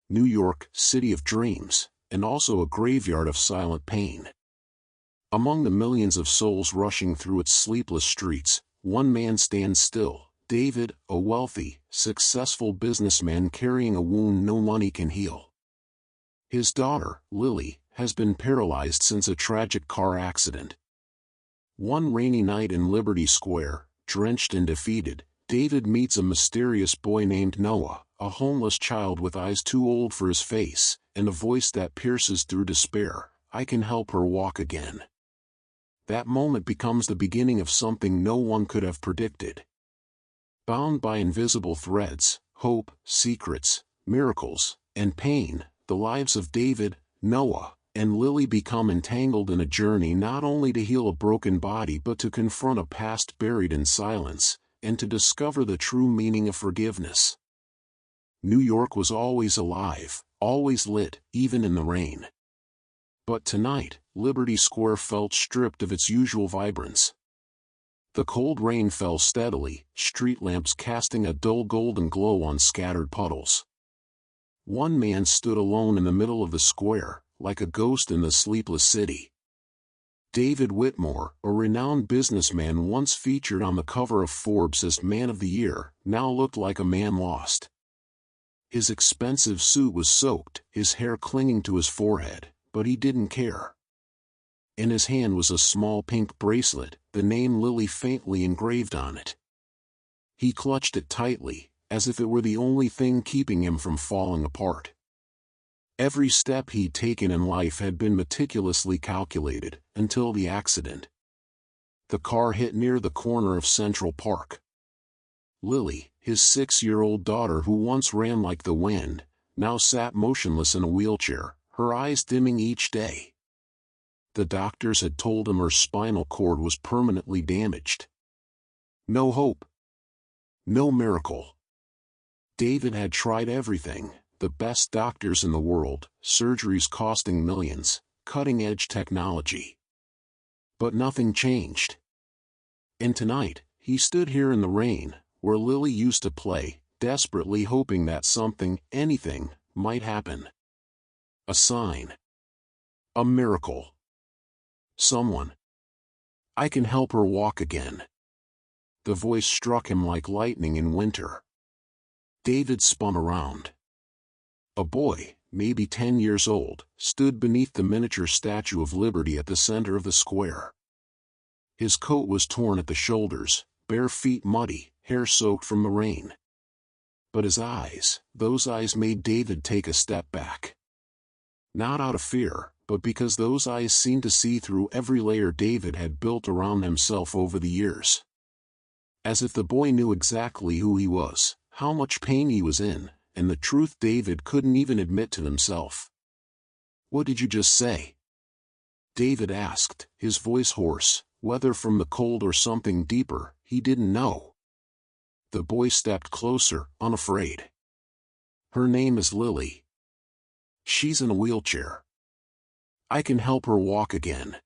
New York, city of dreams, and also a graveyard of silent pain. Among the millions of souls rushing through its sleepless streets, one man stands still, David, a wealthy, successful businessman carrying a wound no money can heal. His daughter, Lily, has been paralyzed since a tragic car accident. One rainy night in Liberty Square, drenched and defeated, David meets a mysterious boy named Noah, a homeless child with eyes too old for his face, and a voice that pierces through despair. I can help her walk again. That moment becomes the beginning of something no one could have predicted. Bound by invisible threads, hope, secrets, miracles, and pain, the lives of David, Noah, and Lily become entangled in a journey not only to heal a broken body but to confront a past buried in silence, and to discover the true meaning of forgiveness. New York was always alive, always lit, even in the rain. But tonight, Liberty Square felt stripped of its usual vibrance. The cold rain fell steadily, street lamps casting a dull golden glow on scattered puddles. One man stood alone in the middle of the square, like a ghost in the sleepless city. David Whitmore, a renowned businessman once featured on the cover of Forbes as Man of the Year, now looked like a man lost. His expensive suit was soaked, his hair clinging to his forehead, but he didn't care. In his hand was a small pink bracelet, the name Lily faintly engraved on it. He clutched it tightly, as if it were the only thing keeping him from falling apart. Every step he'd taken in life had been meticulously calculated, until the accident. The car hit near the corner of Central Park. Lily, his 6-year-old daughter who once ran like the wind, now sat motionless in a wheelchair, her eyes dimming each day. The doctors had told him her spinal cord was permanently damaged. No hope. No miracle. David had tried everything. The best doctors in the world, surgeries costing millions, cutting-edge technology. But nothing changed. And tonight, he stood here in the rain, where Lily used to play, desperately hoping that something, anything, might happen. A sign. A miracle. Someone. I can help her walk again. The voice struck him like lightning in winter. David spun around. A boy, maybe 10 years old, stood beneath the miniature Statue of Liberty at the center of the square. His coat was torn at the shoulders, bare feet muddy, hair soaked from the rain. But his eyes, those eyes made David take a step back. Not out of fear, but because those eyes seemed to see through every layer David had built around himself over the years. As if the boy knew exactly who he was, how much pain he was in, and the truth David couldn't even admit to himself. What did you just say? David asked, his voice hoarse, whether from the cold or something deeper, he didn't know. The boy stepped closer, unafraid. Her name is Lily. She's in a wheelchair. I can help her walk again.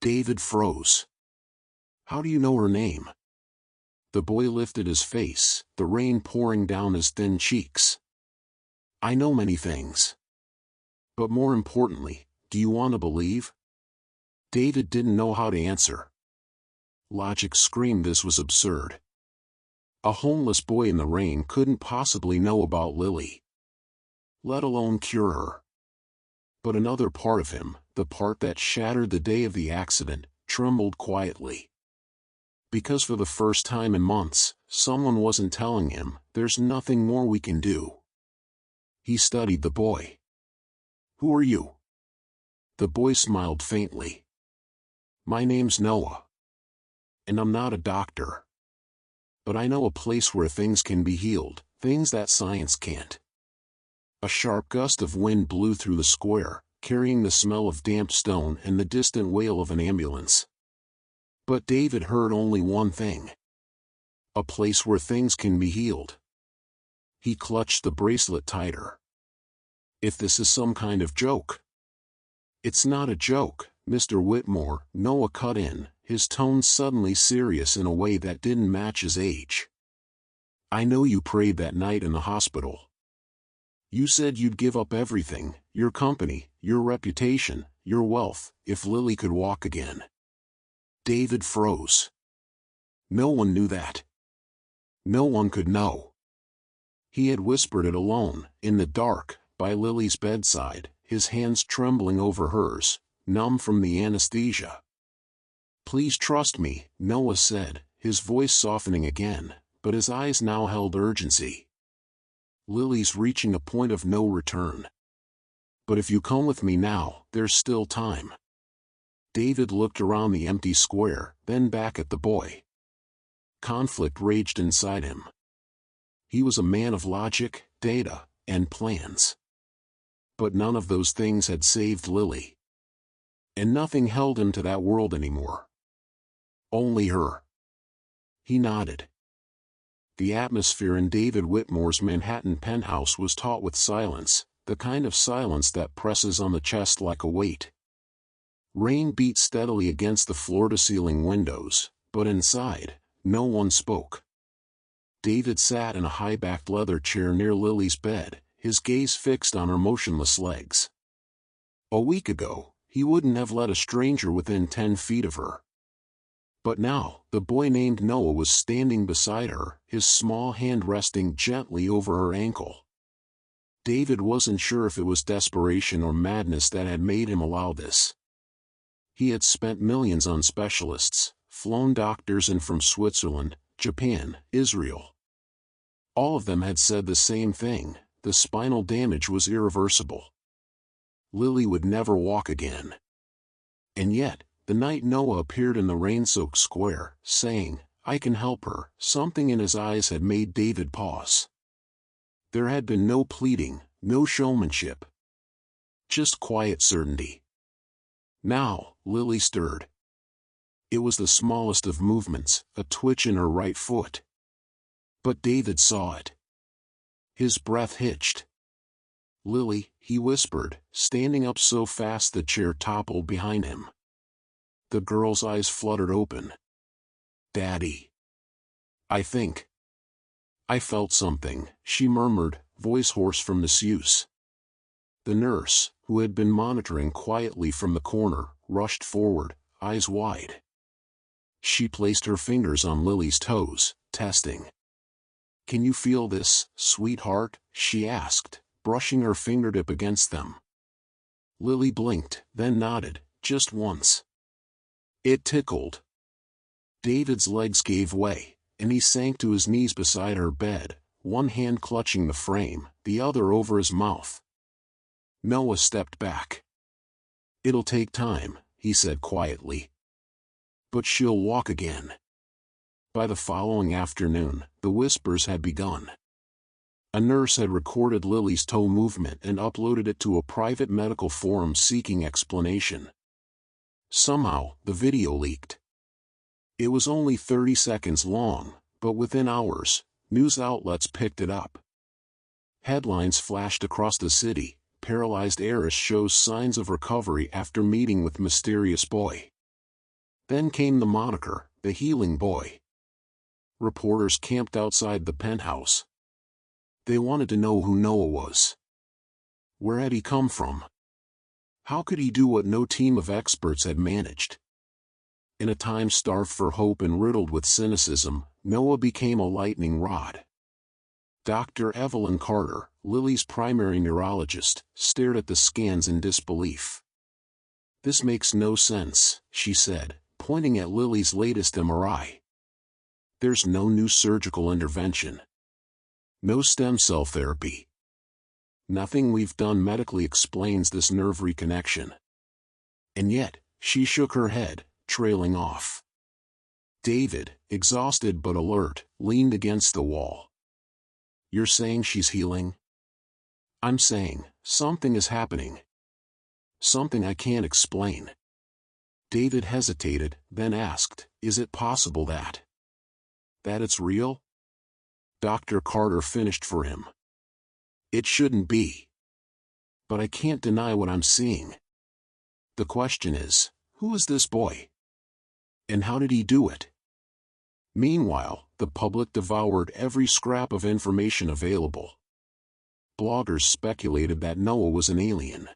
David froze. How do you know her name? The boy lifted his face, the rain pouring down his thin cheeks. I know many things. But more importantly, do you want to believe? David didn't know how to answer. Logic screamed this was absurd. A homeless boy in the rain couldn't possibly know about Lily, let alone cure her. But another part of him, the part that shattered the day of the accident, trembled quietly. Because for the first time in months, someone wasn't telling him, there's nothing more we can do. He studied the boy. Who are you? The boy smiled faintly. My name's Noah. And I'm not a doctor. But I know a place where things can be healed, things that science can't. A sharp gust of wind blew through the square, carrying the smell of damp stone and the distant wail of an ambulance. But David heard only one thing. A place where things can be healed. He clutched the bracelet tighter. If this is some kind of joke. It's not a joke, Mr. Whitmore, Noah cut in, his tone suddenly serious in a way that didn't match his age. I know you prayed that night in the hospital. You said you'd give up everything, your company, your reputation, your wealth, if Lily could walk again. David froze. No one knew that. No one could know. He had whispered it alone, in the dark, by Lily's bedside, his hands trembling over hers, numb from the anesthesia. Please trust me, Noah said, his voice softening again, but his eyes now held urgency. Lily's reaching a point of no return. But if you come with me now, there's still time. David looked around the empty square, then back at the boy. Conflict raged inside him. He was a man of logic, data, and plans. But none of those things had saved Lily. And nothing held him to that world anymore. Only her. He nodded. The atmosphere in David Whitmore's Manhattan penthouse was taut with silence, the kind of silence that presses on the chest like a weight. Rain beat steadily against the floor-to-ceiling windows, but inside, no one spoke. David sat in a high-backed leather chair near Lily's bed, his gaze fixed on her motionless legs. A week ago, he wouldn't have let a stranger within 10 feet of her. But now, the boy named Noah was standing beside her, his small hand resting gently over her ankle. David wasn't sure if it was desperation or madness that had made him allow this. He had spent millions on specialists, flown doctors in from Switzerland, Japan, Israel. All of them had said the same thing: the spinal damage was irreversible. Lily would never walk again. And yet, the night Noah appeared in the rain-soaked square, saying, "I can help her," something in his eyes had made David pause. There had been no pleading, no showmanship. Just quiet certainty. Now, Lily stirred. It was the smallest of movements, a twitch in her right foot. But David saw it. His breath hitched. "Lily," he whispered, standing up so fast the chair toppled behind him. The girl's eyes fluttered open. "Daddy. I think. I felt something," she murmured, voice hoarse from misuse. The nurse, who had been monitoring quietly from the corner, rushed forward, eyes wide. She placed her fingers on Lily's toes, testing. "Can you feel this, sweetheart?" she asked, brushing her fingertip against them. Lily blinked, then nodded, just once. It tickled. David's legs gave way, and he sank to his knees beside her bed, one hand clutching the frame, the other over his mouth. Noah stepped back. "It'll take time," he said quietly. "But she'll walk again." By the following afternoon, the whispers had begun. A nurse had recorded Lily's toe movement and uploaded it to a private medical forum seeking explanation. Somehow, the video leaked. It was only 30 seconds long, but within hours, news outlets picked it up. Headlines flashed across the city: "Paralyzed heiress shows signs of recovery after meeting with mysterious boy." Then came the moniker, the healing boy. Reporters camped outside the penthouse. They wanted to know who Noah was. Where had he come from? How could he do what no team of experts had managed? In a time starved for hope and riddled with cynicism, Noah became a lightning rod. Dr. Evelyn Carter, Lily's primary neurologist, stared at the scans in disbelief. "This makes no sense," she said, pointing at Lily's latest MRI. "There's no new surgical intervention. No stem cell therapy. Nothing we've done medically explains this nerve reconnection." And yet, she shook her head, trailing off. David, exhausted but alert, leaned against the wall. "You're saying she's healing?" "I'm saying, something is happening. Something I can't explain." David hesitated, then asked, "Is it possible that it's real?" Dr. Carter finished for him. "It shouldn't be. But I can't deny what I'm seeing. The question is, who is this boy? And how did he do it?" Meanwhile, the public devoured every scrap of information available. bloggers speculated that Noah was an alien.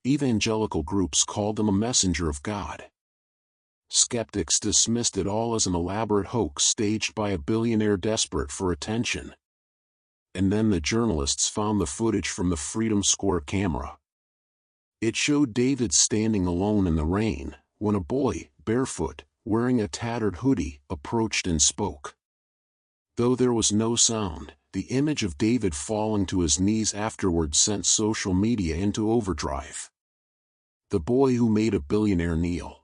Evangelical groups called him a messenger of God. Skeptics dismissed it all as an elaborate hoax staged by a billionaire desperate for attention. And then the journalists found the footage from the Freedom Square camera. It showed David standing alone in the rain, when a boy, barefoot, wearing a tattered hoodie, approached and spoke. Though there was no sound, the image of David falling to his knees afterward sent social media into overdrive. The boy who made a billionaire kneel.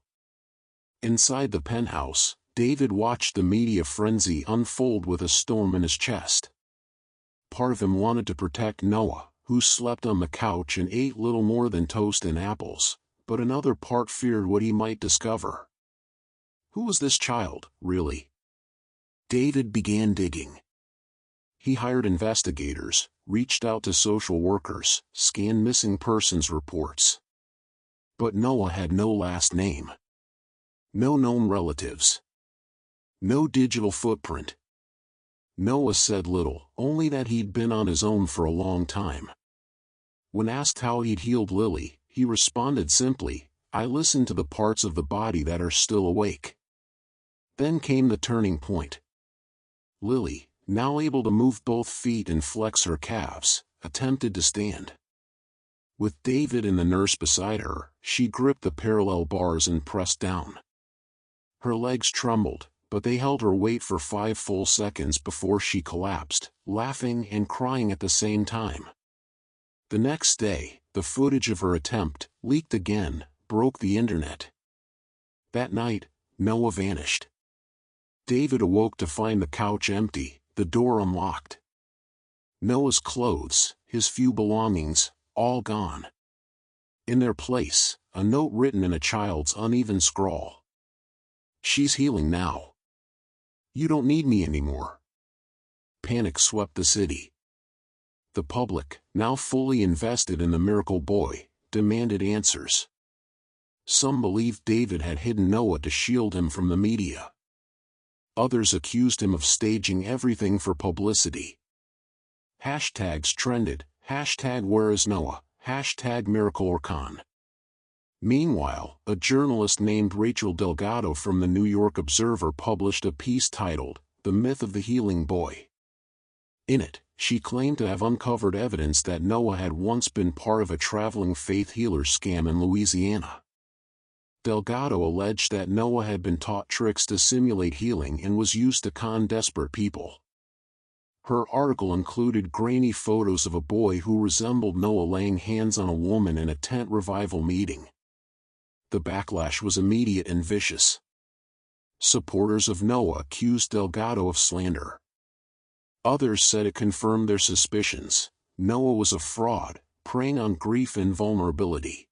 Inside the penthouse, David watched the media frenzy unfold with a storm in his chest. Part of him wanted to protect Noah, who slept on the couch and ate little more than toast and apples, but another part feared what he might discover. Who was this child, really? David began digging. He hired investigators, reached out to social workers, scanned missing persons reports. But Noah had no last name. No known relatives. No digital footprint. Noah said little, only that he'd been on his own for a long time. When asked how he'd healed Lily, he responded simply, "I listened to the parts of the body that are still awake." Then came the turning point. Lily, now able to move both feet and flex her calves, attempted to stand. With David and the nurse beside her, she gripped the parallel bars and pressed down. Her legs trembled, but they held her weight for 5 full seconds before she collapsed, laughing and crying at the same time. The next day, the footage of her attempt, leaked again, broke the internet. That night, Noah vanished. David awoke to find the couch empty, the door unlocked. Noah's clothes, his few belongings, all gone. In their place, a note written in a child's uneven scrawl. "She's healing now. You don't need me anymore." Panic swept the city. The public, now fully invested in the miracle boy, demanded answers. Some believed David had hidden Noah to shield him from the media. Others accused him of staging everything for publicity. Hashtags trended, #WhereIsNoah, #MiracleOrCon. Meanwhile, a journalist named Rachel Delgado from the New York Observer published a piece titled, "The Myth of the Healing Boy." In it, she claimed to have uncovered evidence that Noah had once been part of a traveling faith healer scam in Louisiana. Delgado alleged that Noah had been taught tricks to simulate healing and was used to con desperate people. Her article included grainy photos of a boy who resembled Noah laying hands on a woman in a tent revival meeting. The backlash was immediate and vicious. Supporters of Noah accused Delgado of slander. Others said it confirmed their suspicions. Noah was a fraud, preying on grief and vulnerability.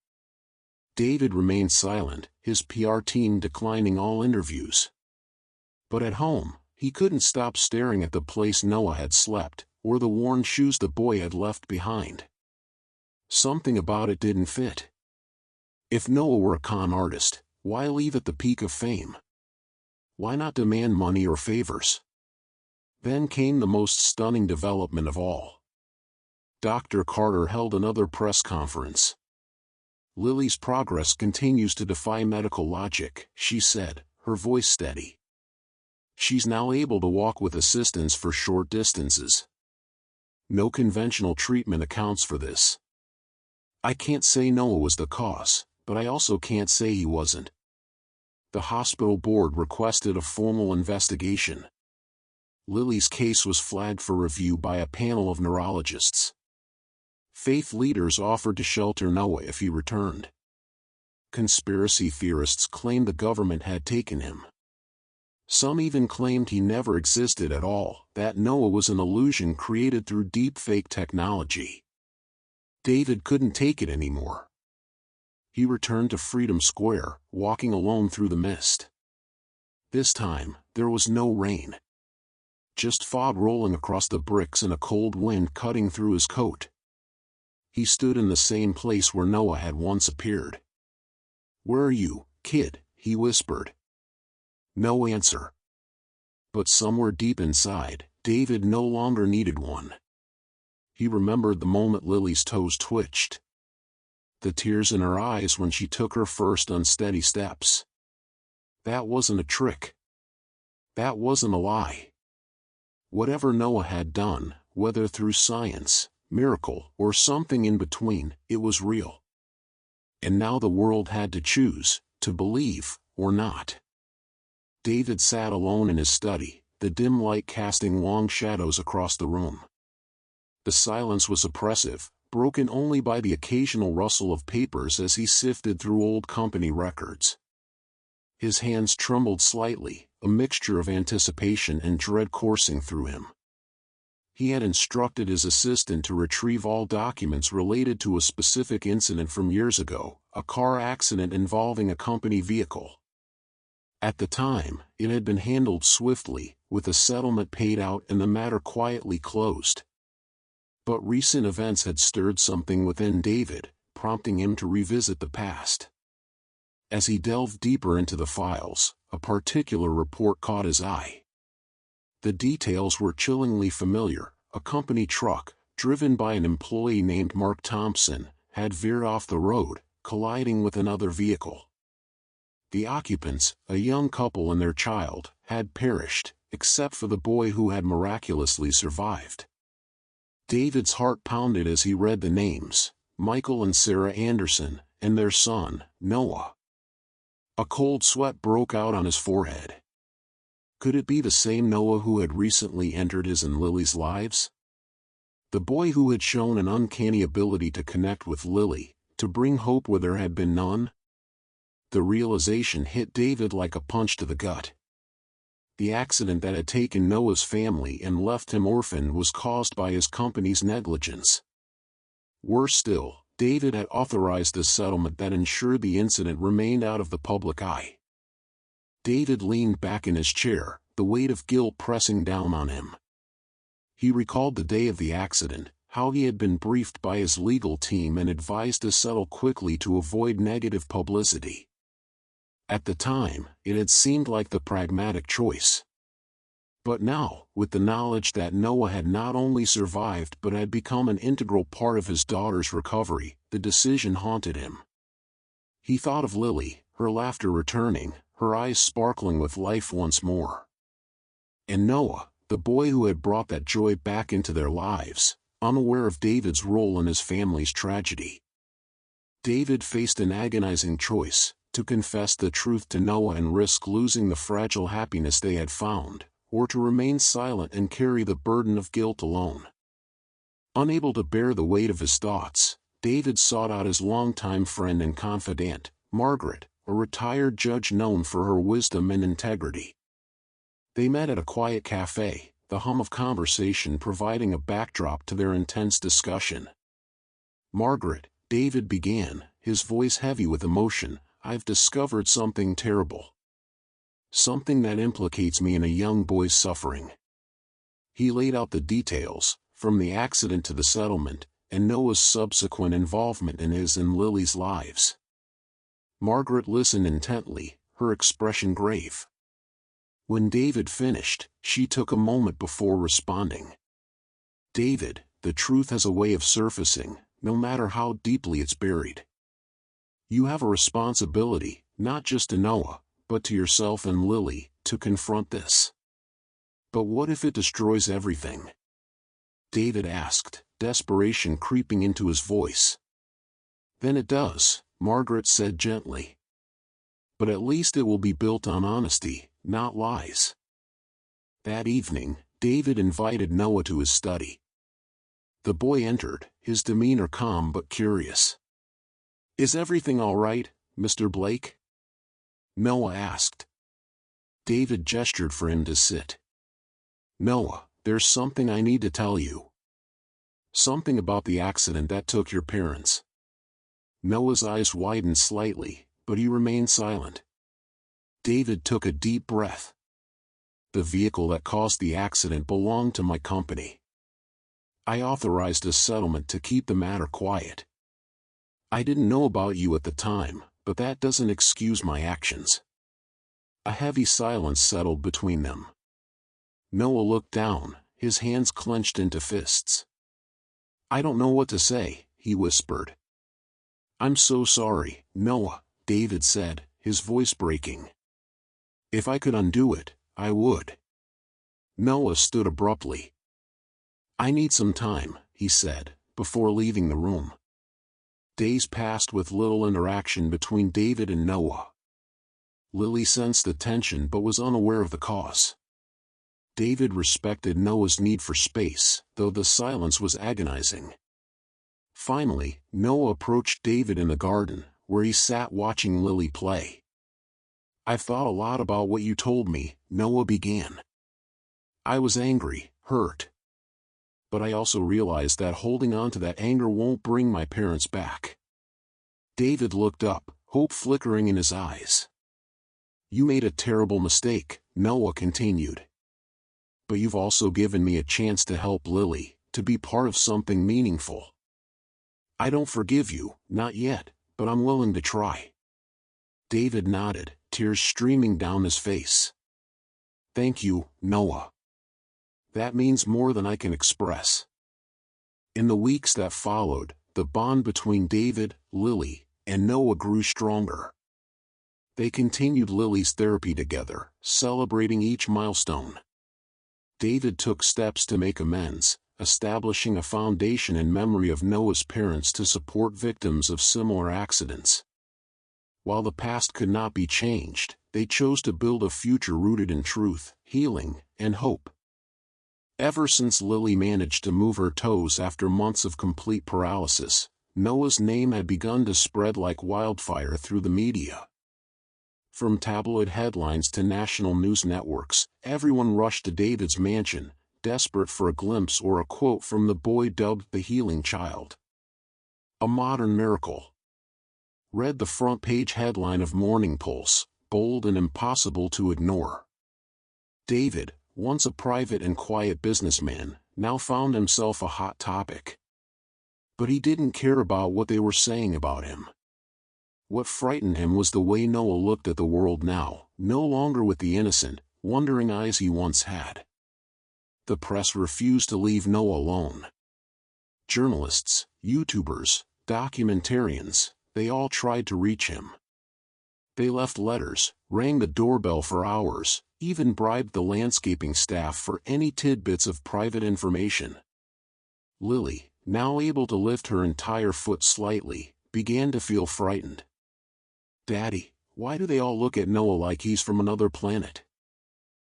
David remained silent, his PR team declining all interviews. But at home, he couldn't stop staring at the place Noah had slept, or the worn shoes the boy had left behind. Something about it didn't fit. If Noah were a con artist, why leave at the peak of fame? Why not demand money or favors? Then came the most stunning development of all. Dr. Carter held another press conference. "Lily's progress continues to defy medical logic," she said, her voice steady. "She's now able to walk with assistance for short distances. No conventional treatment accounts for this. I can't say Noah was the cause, but I also can't say he wasn't." The hospital board requested a formal investigation. Lily's case was flagged for review by a panel of neurologists. Faith leaders offered to shelter Noah if he returned. Conspiracy theorists claimed the government had taken him. Some even claimed he never existed at all, that Noah was an illusion created through deepfake technology. David couldn't take it anymore. He returned to Freedom Square, walking alone through the mist. This time, there was no rain. Just fog rolling across the bricks and a cold wind cutting through his coat. He stood in the same place where Noah had once appeared. "Where are you, kid?" he whispered. No answer. But somewhere deep inside, David no longer needed one. He remembered the moment Lily's toes twitched. The tears in her eyes when she took her first unsteady steps. That wasn't a trick. That wasn't a lie. Whatever Noah had done, whether through science, miracle, or something in between, it was real. And now the world had to choose, to believe, or not. David sat alone in his study, the dim light casting long shadows across the room. The silence was oppressive, broken only by the occasional rustle of papers as he sifted through old company records. His hands trembled slightly, a mixture of anticipation and dread coursing through him. He had instructed his assistant to retrieve all documents related to a specific incident from years ago, a car accident involving a company vehicle. At the time, it had been handled swiftly, with a settlement paid out and the matter quietly closed. But recent events had stirred something within David, prompting him to revisit the past. As he delved deeper into the files, a particular report caught his eye. The details were chillingly familiar. A company truck, driven by an employee named Mark Thompson, had veered off the road, colliding with another vehicle. The occupants, a young couple and their child, had perished, except for the boy who had miraculously survived. David's heart pounded as he read the names, Michael and Sarah Anderson, and their son, Noah. A cold sweat broke out on his forehead. Could it be the same Noah who had recently entered his and Lily's lives? The boy who had shown an uncanny ability to connect with Lily, to bring hope where there had been none? The realization hit David like a punch to the gut. The accident that had taken Noah's family and left him orphaned was caused by his company's negligence. Worse still, David had authorized a settlement that ensured the incident remained out of the public eye. David leaned back in his chair, the weight of guilt pressing down on him. He recalled the day of the accident, how he had been briefed by his legal team and advised to settle quickly to avoid negative publicity. At the time, it had seemed like the pragmatic choice. But now, with the knowledge that Noah had not only survived but had become an integral part of his daughter's recovery, the decision haunted him. He thought of Lily, her laughter returning, her eyes sparkling with life once more. And Noah, the boy who had brought that joy back into their lives, unaware of David's role in his family's tragedy. David faced an agonizing choice, to confess the truth to Noah and risk losing the fragile happiness they had found, or to remain silent and carry the burden of guilt alone. Unable to bear the weight of his thoughts, David sought out his longtime friend and confidant, Margaret, a retired judge known for her wisdom and integrity. They met at a quiet cafe, the hum of conversation providing a backdrop to their intense discussion. "Margaret," David began, his voice heavy with emotion, "I've discovered something terrible. Something that implicates me in a young boy's suffering." He laid out the details, from the accident to the settlement, and Noah's subsequent involvement in his and Lily's lives. Margaret listened intently, her expression grave. When David finished, she took a moment before responding. "David, the truth has a way of surfacing, no matter how deeply it's buried. You have a responsibility, not just to Noah, but to yourself and Lily, to confront this." "But what if it destroys everything?" David asked, desperation creeping into his voice. "Then it does," Margaret said gently. "But at least it will be built on honesty, not lies." That evening, David invited Noah to his study. The boy entered, his demeanor calm but curious. "Is everything all right, Mr. Blake?" Noah asked. David gestured for him to sit. "Noah, there's something I need to tell you. Something about the accident that took your parents." Noah's eyes widened slightly, but he remained silent. David took a deep breath. "The vehicle that caused the accident belonged to my company. I authorized a settlement to keep the matter quiet. I didn't know about you at the time, but that doesn't excuse my actions." A heavy silence settled between them. Noah looked down, his hands clenched into fists. "I don't know what to say," he whispered. "I'm so sorry, Noah," David said, his voice breaking. "If I could undo it, I would." Noah stood abruptly. "I need some time," he said, before leaving the room. Days passed with little interaction between David and Noah. Lily sensed the tension but was unaware of the cause. David respected Noah's need for space, though the silence was agonizing. Finally, Noah approached David in the garden, where he sat watching Lily play. "I've thought a lot about what you told me," Noah began. "I was angry, hurt. But I also realized that holding on to that anger won't bring my parents back." David looked up, hope flickering in his eyes. "You made a terrible mistake," Noah continued. "But you've also given me a chance to help Lily, to be part of something meaningful. I don't forgive you, not yet, but I'm willing to try." David nodded, tears streaming down his face. "Thank you, Noah. That means more than I can express." In the weeks that followed, the bond between David, Lily, and Noah grew stronger. They continued Lily's therapy together, celebrating each milestone. David took steps to make amends, establishing a foundation in memory of Noah's parents to support victims of similar accidents. While the past could not be changed, they chose to build a future rooted in truth, healing, and hope. Ever since Lily managed to move her toes after months of complete paralysis, Noah's name had begun to spread like wildfire through the media. From tabloid headlines to national news networks, everyone rushed to David's mansion, desperate for a glimpse or a quote from the boy dubbed the Healing Child. "A modern miracle," read the front-page headline of Morning Pulse, bold and impossible to ignore. David, once a private and quiet businessman, now found himself a hot topic. But he didn't care about what they were saying about him. What frightened him was the way Noah looked at the world now, no longer with the innocent, wondering eyes he once had. The press refused to leave Noah alone. Journalists, YouTubers, documentarians, they all tried to reach him. They left letters, rang the doorbell for hours, even bribed the landscaping staff for any tidbits of private information. Lily, now able to lift her entire foot slightly, began to feel frightened. "Daddy, why do they all look at Noah like he's from another planet?"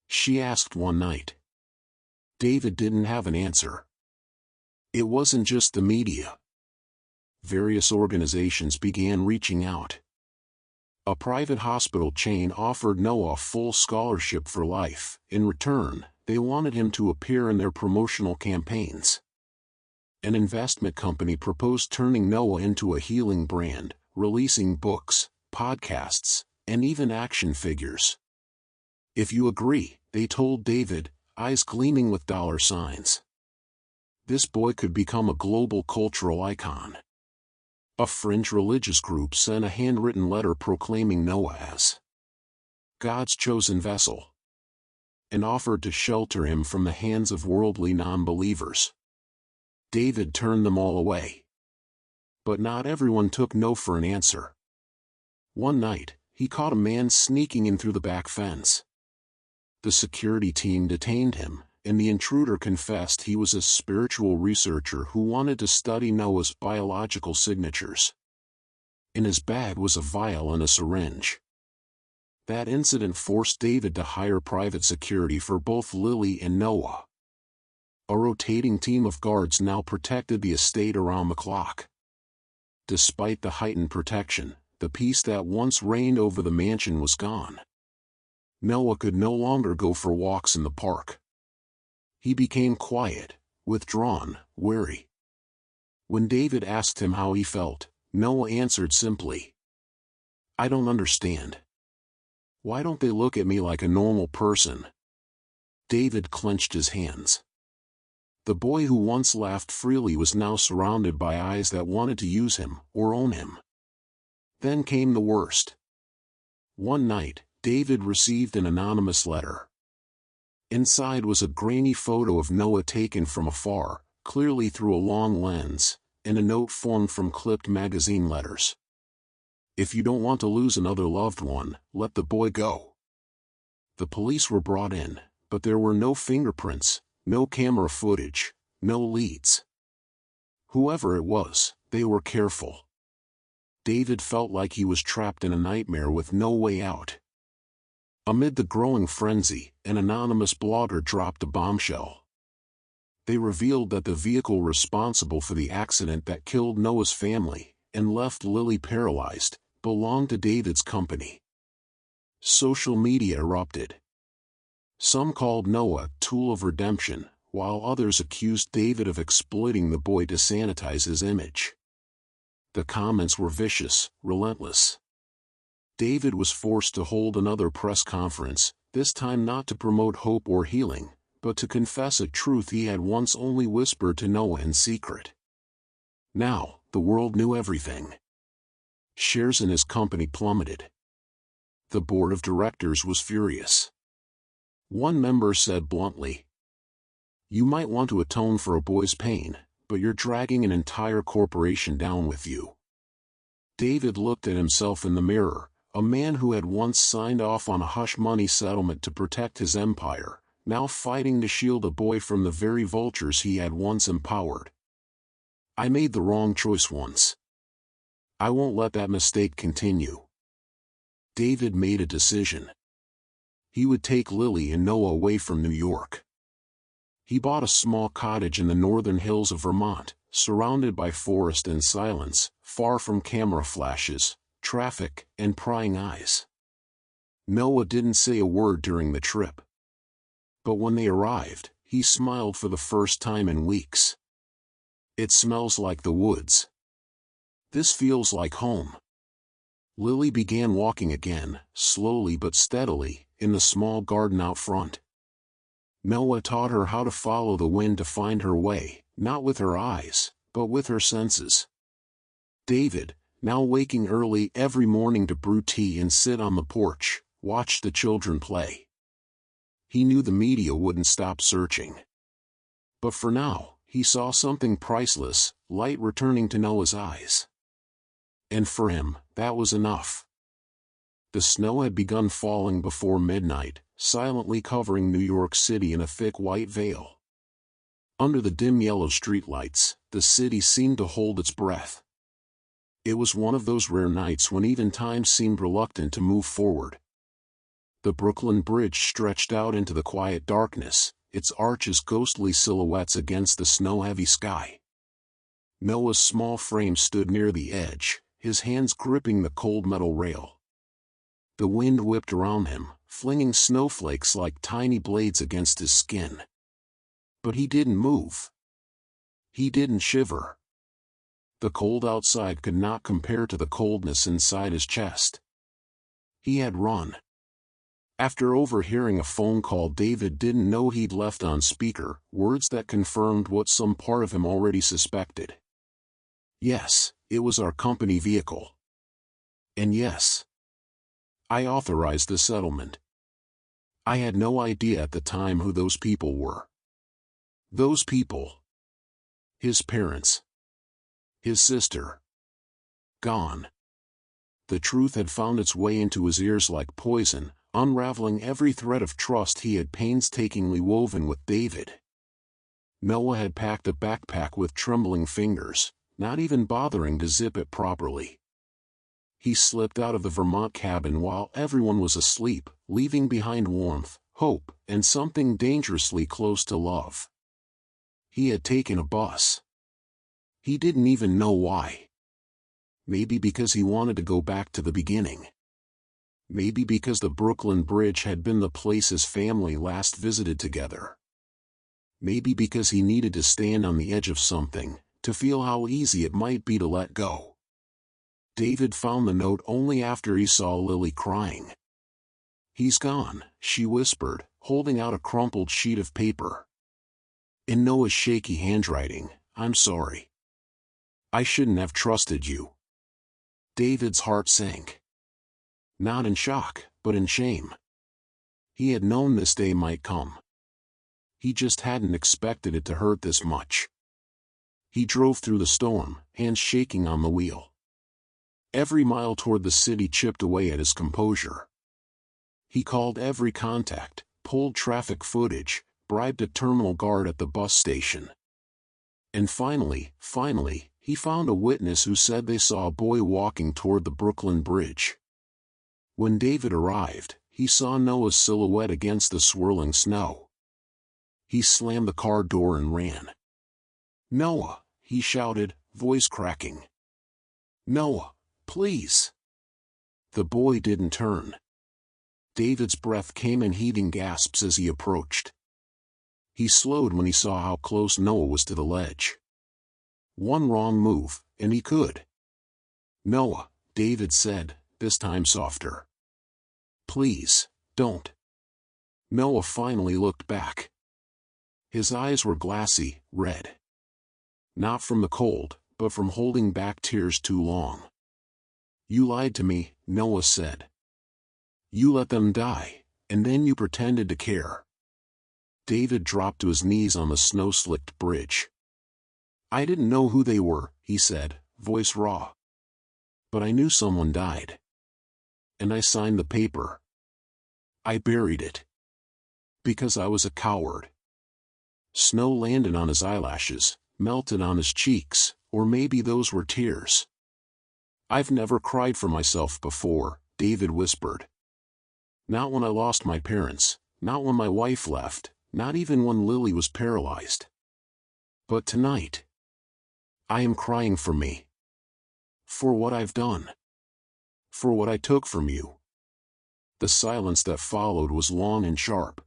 she asked one night. David didn't have an answer. It wasn't just the media. Various organizations began reaching out. A private hospital chain offered Noah a full scholarship for life. In return, they wanted him to appear in their promotional campaigns. An investment company proposed turning Noah into a healing brand, releasing books, podcasts, and even action figures. "If you agree," they told David, eyes gleaming with dollar signs, "this boy could become a global cultural icon." A fringe religious group sent a handwritten letter proclaiming Noah as God's chosen vessel, and offered to shelter him from the hands of worldly non-believers. David turned them all away. But not everyone took no for an answer. One night, he caught a man sneaking in through the back fence. The security team detained him, and the intruder confessed he was a spiritual researcher who wanted to study Noah's biological signatures. In his bag was a vial and a syringe. That incident forced David to hire private security for both Lily and Noah. A rotating team of guards now protected the estate around the clock. Despite the heightened protection, the peace that once reigned over the mansion was gone. Noah could no longer go for walks in the park. He became quiet, withdrawn, wary. When David asked him how he felt, Noah answered simply, "I don't understand. Why don't they look at me like a normal person?" David clenched his hands. The boy who once laughed freely was now surrounded by eyes that wanted to use him or own him. Then came the worst. One night, David received an anonymous letter. Inside was a grainy photo of Noah taken from afar, clearly through a long lens, and a note formed from clipped magazine letters. "If you don't want to lose another loved one, let the boy go." The police were brought in, but there were no fingerprints, no camera footage, no leads. Whoever it was, they were careful. David felt like he was trapped in a nightmare with no way out. Amid the growing frenzy, an anonymous blogger dropped a bombshell. They revealed that the vehicle responsible for the accident that killed Noah's family and left Lily paralyzed belonged to David's company. Social media erupted. Some called Noah a tool of redemption, while others accused David of exploiting the boy to sanitize his image. The comments were vicious, relentless. David was forced to hold another press conference, this time not to promote hope or healing, but to confess a truth he had once only whispered to Noah in secret. Now, the world knew everything. Shares in his company plummeted. The board of directors was furious. One member said bluntly, "You might want to atone for a boy's pain, but you're dragging an entire corporation down with you." David looked at himself in the mirror, a man who had once signed off on a hush-money settlement to protect his empire, now fighting to shield a boy from the very vultures he had once empowered. "I made the wrong choice once. I won't let that mistake continue." David made a decision. He would take Lily and Noah away from New York. He bought a small cottage in the northern hills of Vermont, surrounded by forest and silence, far from camera flashes, traffic, and prying eyes. Noah didn't say a word during the trip. But when they arrived, he smiled for the first time in weeks. "It smells like the woods. This feels like home." Lily began walking again, slowly but steadily, in the small garden out front. Noah taught her how to follow the wind to find her way, not with her eyes, but with her senses. David, now waking early every morning to brew tea and sit on the porch, watched the children play. He knew the media wouldn't stop searching. But for now, he saw something priceless, light returning to Noah's eyes. And for him, that was enough. The snow had begun falling before midnight, silently covering New York City in a thick white veil. Under the dim yellow streetlights, the city seemed to hold its breath. It was one of those rare nights when even time seemed reluctant to move forward. The Brooklyn Bridge stretched out into the quiet darkness, its arches ghostly silhouettes against the snow-heavy sky. Noah's small frame stood near the edge, his hands gripping the cold metal rail. The wind whipped around him, flinging snowflakes like tiny blades against his skin. But he didn't move. He didn't shiver. The cold outside could not compare to the coldness inside his chest. He had run. After overhearing a phone call David didn't know he'd left on speaker, words that confirmed what some part of him already suspected. "Yes, it was our company vehicle. And yes, I authorized the settlement. I had no idea at the time who those people were." Those people. His parents. His sister. Gone. The truth had found its way into his ears like poison, unraveling every thread of trust he had painstakingly woven with David. Noah had packed a backpack with trembling fingers, not even bothering to zip it properly. He slipped out of the Vermont cabin while everyone was asleep, leaving behind warmth, hope, and something dangerously close to love. He had taken a bus. He didn't even know why. Maybe because he wanted to go back to the beginning. Maybe because the Brooklyn Bridge had been the place his family last visited together. Maybe because he needed to stand on the edge of something, to feel how easy it might be to let go. David found the note only after he saw Lily crying. "He's gone," she whispered, holding out a crumpled sheet of paper. In Noah's shaky handwriting, "I'm sorry. I shouldn't have trusted you." David's heart sank. Not in shock, but in shame. He had known this day might come. He just hadn't expected it to hurt this much. He drove through the storm, hands shaking on the wheel. Every mile toward the city chipped away at his composure. He called every contact, pulled traffic footage, bribed a terminal guard at the bus station. And finally, he found a witness who said they saw a boy walking toward the Brooklyn Bridge. When David arrived, he saw Noah's silhouette against the swirling snow. He slammed the car door and ran. "Noah," he shouted, voice cracking. "Noah, please." The boy didn't turn. David's breath came in heaving gasps as he approached. He slowed when he saw how close Noah was to the ledge. One wrong move, and he could. "Noah," David said, this time softer. "Please, don't." Noah finally looked back. His eyes were glassy, red. Not from the cold, but from holding back tears too long. "You lied to me," Noah said. "You let them die, and then you pretended to care." David dropped to his knees on the snow-slicked bridge. "I didn't know who they were," he said, voice raw. "But I knew someone died. And I signed the paper. I buried it. Because I was a coward." Snow landed on his eyelashes, melted on his cheeks, or maybe those were tears. "I've never cried for myself before," David whispered. "Not when I lost my parents, not when my wife left, not even when Lily was paralyzed. But tonight, I am crying for me. For what I've done. For what I took from you." The silence that followed was long and sharp.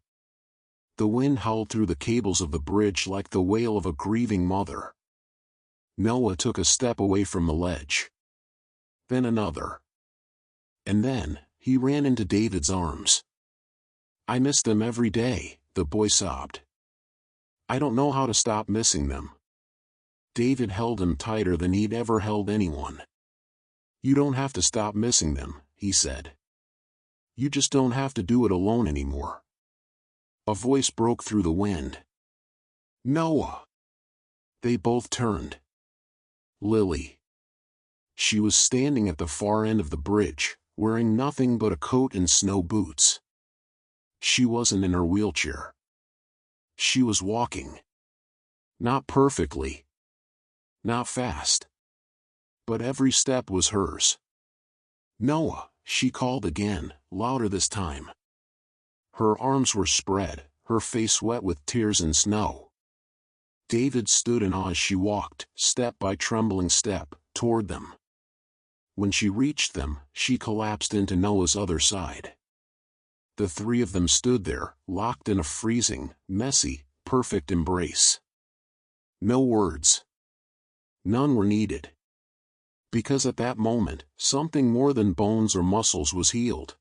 The wind howled through the cables of the bridge like the wail of a grieving mother. Noah took a step away from the ledge. Then another. And then, he ran into David's arms. "I miss them every day," the boy sobbed. "I don't know how to stop missing them." David held him tighter than he'd ever held anyone. "You don't have to stop missing them," he said. "You just don't have to do it alone anymore." A voice broke through the wind. "Noah!" They both turned. Lily. She was standing at the far end of the bridge, wearing nothing but a coat and snow boots. She wasn't in her wheelchair. She was walking. Not perfectly. Not fast. But every step was hers. "Noah," she called again, louder this time. Her arms were spread, her face wet with tears and snow. David stood in awe as she walked, step by trembling step, toward them. When she reached them, she collapsed into Noah's other side. The three of them stood there, locked in a freezing, messy, perfect embrace. No words. None were needed. Because at that moment, something more than bones or muscles was healed.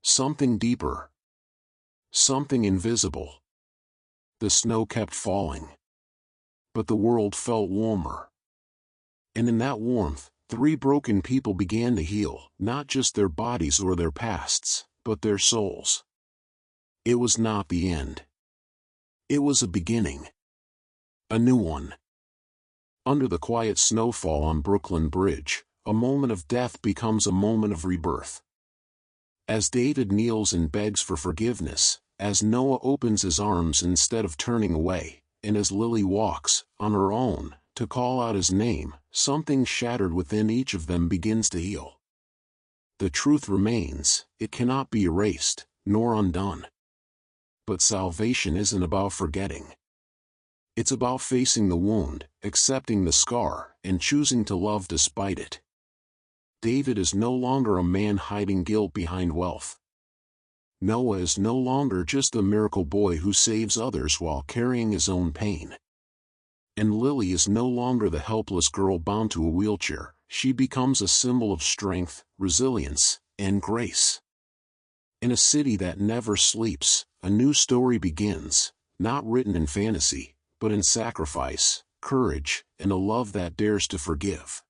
Something deeper. Something invisible. The snow kept falling. But the world felt warmer. And in that warmth, three broken people began to heal, not just their bodies or their pasts, but their souls. It was not the end. It was a beginning. A new one. Under the quiet snowfall on Brooklyn Bridge, a moment of death becomes a moment of rebirth. As David kneels and begs for forgiveness, as Noah opens his arms instead of turning away, and as Lily walks, on her own, to call out his name, something shattered within each of them begins to heal. The truth remains, it cannot be erased, nor undone. But salvation isn't about forgetting. It's about facing the wound, accepting the scar, and choosing to love despite it. David is no longer a man hiding guilt behind wealth. Noah is no longer just a miracle boy who saves others while carrying his own pain. And Lily is no longer the helpless girl bound to a wheelchair. She becomes a symbol of strength, resilience, and grace. In a city that never sleeps, a new story begins, not written in fantasy, but in sacrifice, courage, and a love that dares to forgive.